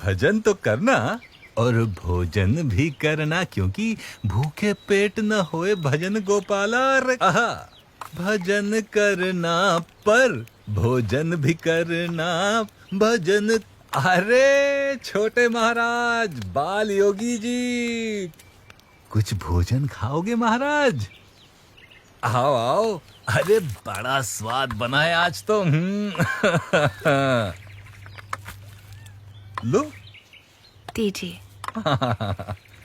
भजन तो करना और भोजन भी करना, क्योंकि भूखे पेट न होए भजन गोपाला। आहा, भजन करना पर भोजन भी करना, भजन। अरे छोटे महाराज, बाल योगी जी, कुछ भोजन खाओगे महाराज? आओ आओ। अरे बड़ा स्वाद बना है आज तो। लो, दीजिए।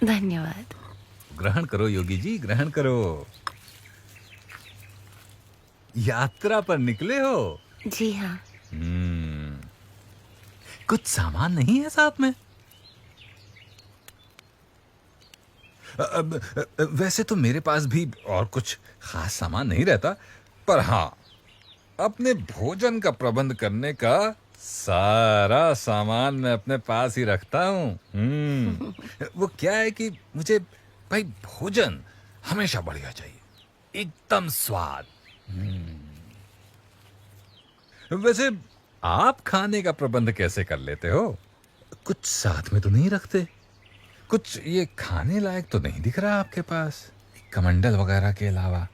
धन्यवाद। ग्रहण करो योगी जी, ग्रहण करो। यात्रा पर निकले हो? जी हाँ। कुछ सामान नहीं है साथ में? वैसे तो मेरे पास भी और कुछ खास सामान नहीं रहता, पर हाँ, अपने भोजन का प्रबंध करने का सारा सामान मैं अपने पास ही रखता हूँ। वो क्या है कि मुझे भाई भोजन हमेशा बढ़िया चाहिए, एकदम स्वाद। वैसे आप खाने का प्रबंध कैसे कर लेते हो? कुछ साथ में तो नहीं रखते? कुछ ये खाने लायक तो नहीं दिख रहा आपके पास, कमंडल वगैरह के अलावा?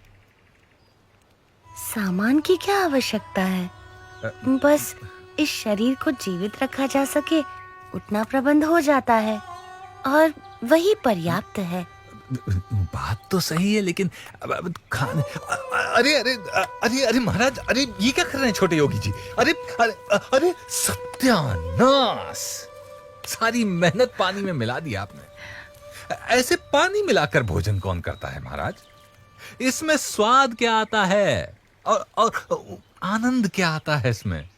सामान की क्या आवश्यकता है? बस इस शरीर को जीवित रखा जा सके उतना प्रबंध हो जाता है, और वही पर्याप्त है। बात तो सही है, लेकिन खाने। अरे अरे अरे अरे महाराज, अरे ये क्या कर रहे हैं छोटे योगी जी? अरे अरे अरे सत्यानाश, सारी मेहनत पानी में मिला दी आपने। ऐसे पानी मिलाकर भोजन कौन करता है महाराज? इसमें स्वाद क्या आता है और आनंद क्या आता है इसमें?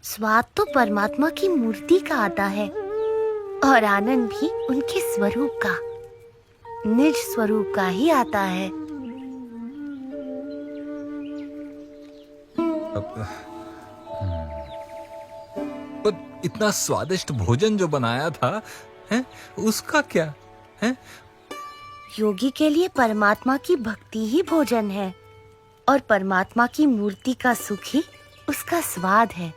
स्वाद तो परमात्मा की मूर्ति का आता है, और आनंद भी उनके स्वरूप का, निज स्वरूप का ही आता है। पर इतना स्वादिष्ट भोजन जो बनाया था, हैं, उसका क्या है? योगी के लिए परमात्मा की भक्ति ही भोजन है, और परमात्मा की मूर्ति का सुख ही उसका स्वाद है।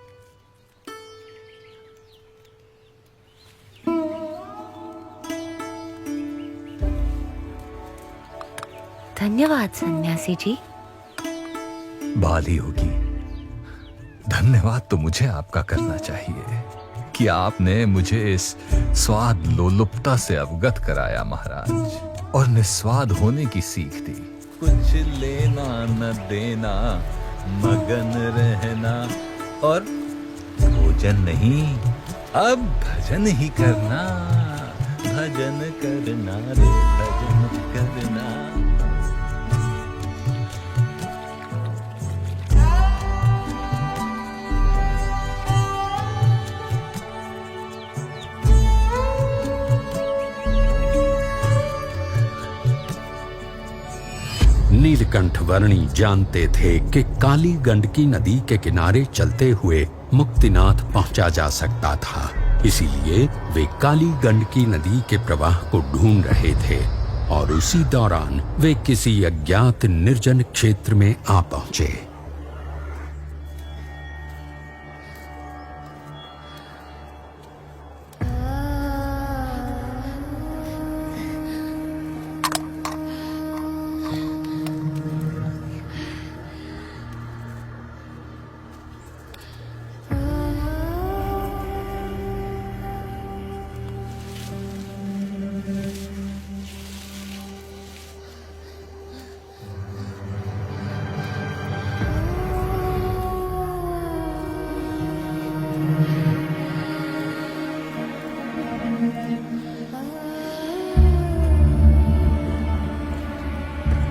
धन्यवाद सन्यासी जी। बाली होगी, धन्यवाद तो मुझे आपका करना चाहिए कि आपने मुझे इस स्वाद लोलुपता से अवगत कराया महाराज, और निस्वाद होने की सीख दी। कुछ लेना न देना, मगन रहना, और भोजन नहीं, अब भजन ही करना। भजन करना रे, भजन करना। नीलकंठ वर्णी जानते थे कि काली गंडकी नदी के किनारे चलते हुए मुक्तिनाथ पहुंचा जा सकता था, इसीलिए वे काली गंडकी नदी के प्रवाह को ढूंढ रहे थे, और उसी दौरान वे किसी अज्ञात निर्जन क्षेत्र में आ पहुंचे।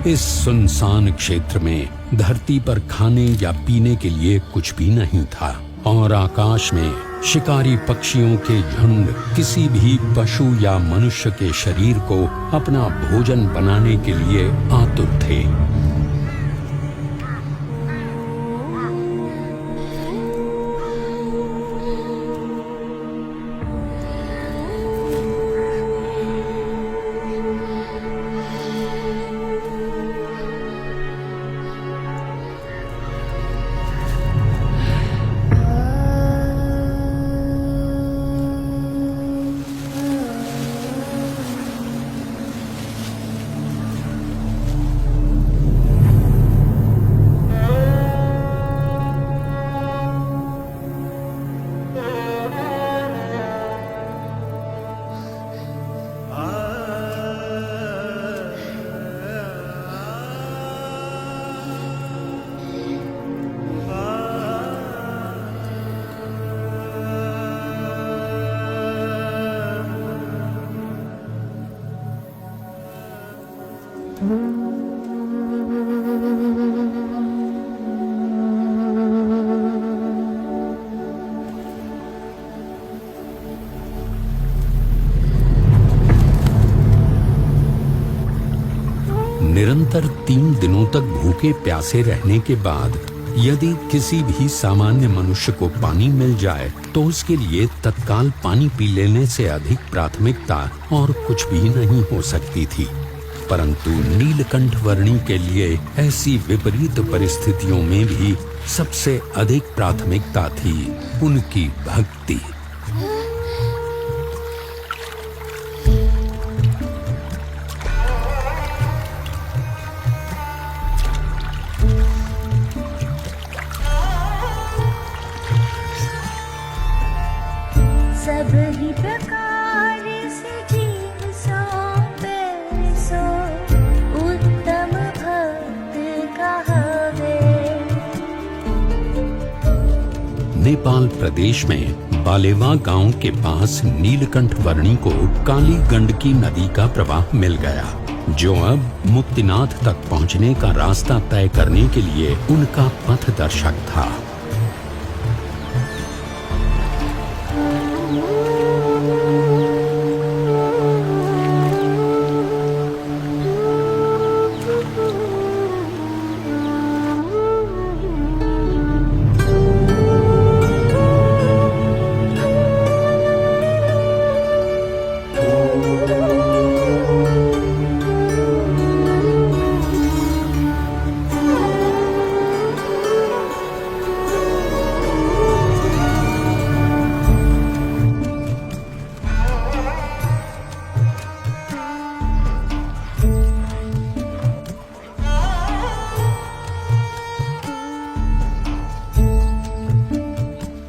इस सुनसान क्षेत्र में धरती पर खाने या पीने के लिए कुछ भी नहीं था, और आकाश में शिकारी पक्षियों के झुंड किसी भी पशु या मनुष्य के शरीर को अपना भोजन बनाने के लिए आतुर थे। निरंतर 3 दिनों तक भूखे प्यासे रहने के बाद यदि किसी भी सामान्य मनुष्य को पानी मिल जाए तो उसके लिए तत्काल पानी पी लेने से अधिक प्राथमिकता और कुछ भी नहीं हो सकती थी। परंतु नीलकंठ वर्णी के लिए ऐसी विपरीत परिस्थितियों में भी सबसे अधिक प्राथमिकता थी उनकी भक्ति। सब ही प्रकार से जीव सो उत्तम भक्त कहवे। नेपाल प्रदेश में बालेवा गांव के पास नीलकंठ वर्णी को काली गंडकी नदी का प्रवाह मिल गया, जो अब मुक्तिनाथ तक पहुंचने का रास्ता तय करने के लिए उनका पथदर्शक था।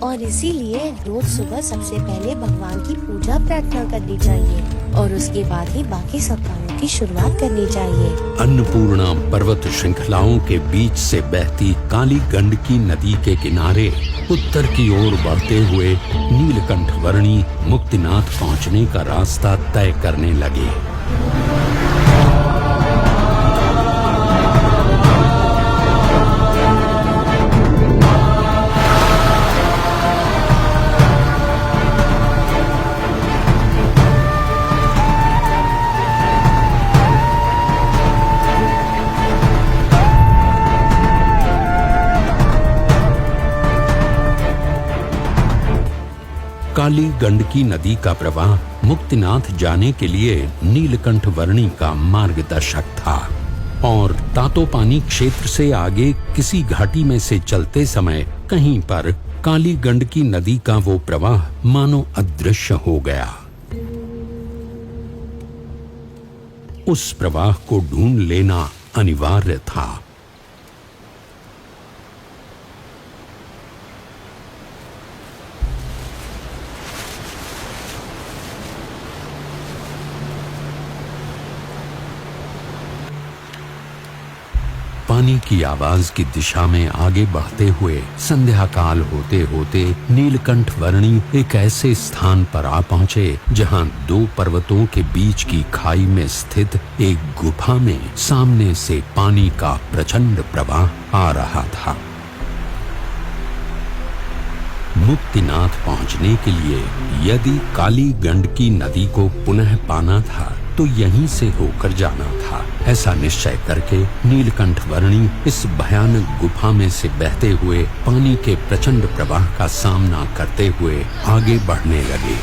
और इसीलिए रोज सुबह सबसे पहले भगवान की पूजा प्रार्थना करनी चाहिए और उसके बाद ही बाकी सब कामों की शुरुआत करनी चाहिए। अन्नपूर्णा पर्वत श्रृंखलाओं के बीच से बहती काली गंडकी नदी के किनारे उत्तर की ओर बढ़ते हुए नीलकंठ वर्णी मुक्तिनाथ पहुंचने का रास्ता तय करने लगे। काली गंडकी नदी का प्रवाह मुक्तिनाथ जाने के लिए नीलकंठ वर्णी का मार्गदर्शक था और तातोपानी क्षेत्र से आगे किसी घाटी में से चलते समय कहीं पर काली गंडकी नदी का वो प्रवाह मानो अदृश्य हो गया। उस प्रवाह को ढूंढ लेना अनिवार्य था। पानी की आवाज की दिशा में आगे बढ़ते हुए संध्या काल होते होते नीलकंठ वर्णी एक ऐसे स्थान पर आ पहुंचे जहां 2 पर्वतों के बीच की खाई में स्थित एक गुफा में सामने से पानी का प्रचंड प्रवाह आ रहा था। मुक्तिनाथ पहुंचने के लिए यदि काली गंडकी नदी को पुनः पाना था तो यहीं से होकर जाना था। ऐसा निश्चय करके नीलकंठ वर्णी इस भयानक गुफा में से बहते हुए पानी के प्रचंड प्रवाह का सामना करते हुए आगे बढ़ने लगे।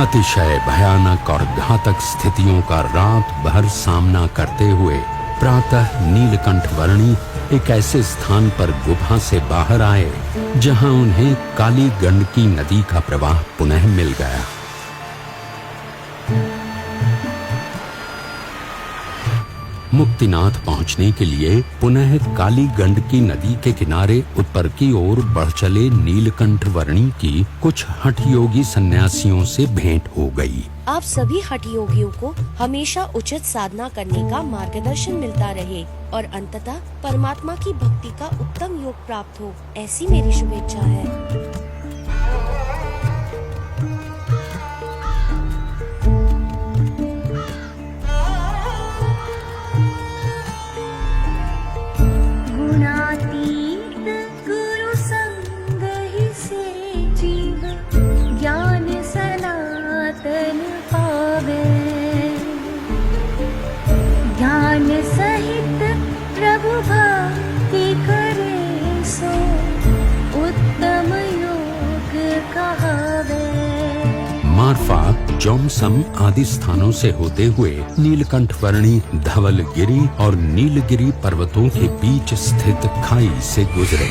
अतिशय भयानक और घातक स्थितियों का रात भर सामना करते हुए प्रातः नीलकंठ वर्णी एक ऐसे स्थान पर गुफा से बाहर आए जहां उन्हें काली गंडकी नदी का प्रवाह पुनः मिल गया। मुक्तिनाथ पहुंचने के लिए पुनः काली गंडकी नदी के किनारे उत्तर की ओर बढ़ चले नीलकंठ वर्णी की कुछ हठ योगी सन्यासियों से भेंट हो गई। आप सभी हठ योगियों को हमेशा उचित साधना करने का मार्गदर्शन मिलता रहे और अंततः परमात्मा की भक्ति का उत्तम योग प्राप्त हो, ऐसी मेरी शुभेच्छा है। गुणातीत गुरु संग ही से जीव ज्ञान सनातन पावे, ज्ञान सहित प्रभु भक्ति करे सो उत्तम योग कहावे। मारफा, जोमसम आदि स्थानों से होते हुए नीलकंठ वर्णी धवलगिरी और नीलगिरी पर्वतों के बीच स्थित खाई से गुजरे।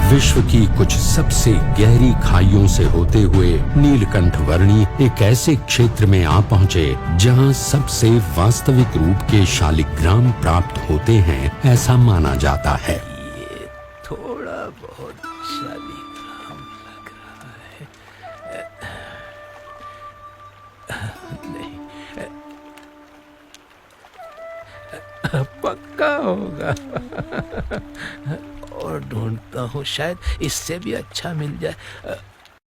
विश्व की कुछ सबसे गहरी खाइयों से होते हुए नीलकंठ वर्णी एक ऐसे क्षेत्र में आ पहुंचे जहां सबसे वास्तविक रूप के शालिग्राम प्राप्त होते हैं, ऐसा माना जाता है। ये थोड़ा बहुत शालिग्राम लग रहा है। नहीं, पक्का होगा। और ढूंढता हूँ, शायद इससे भी अच्छा मिल जाए।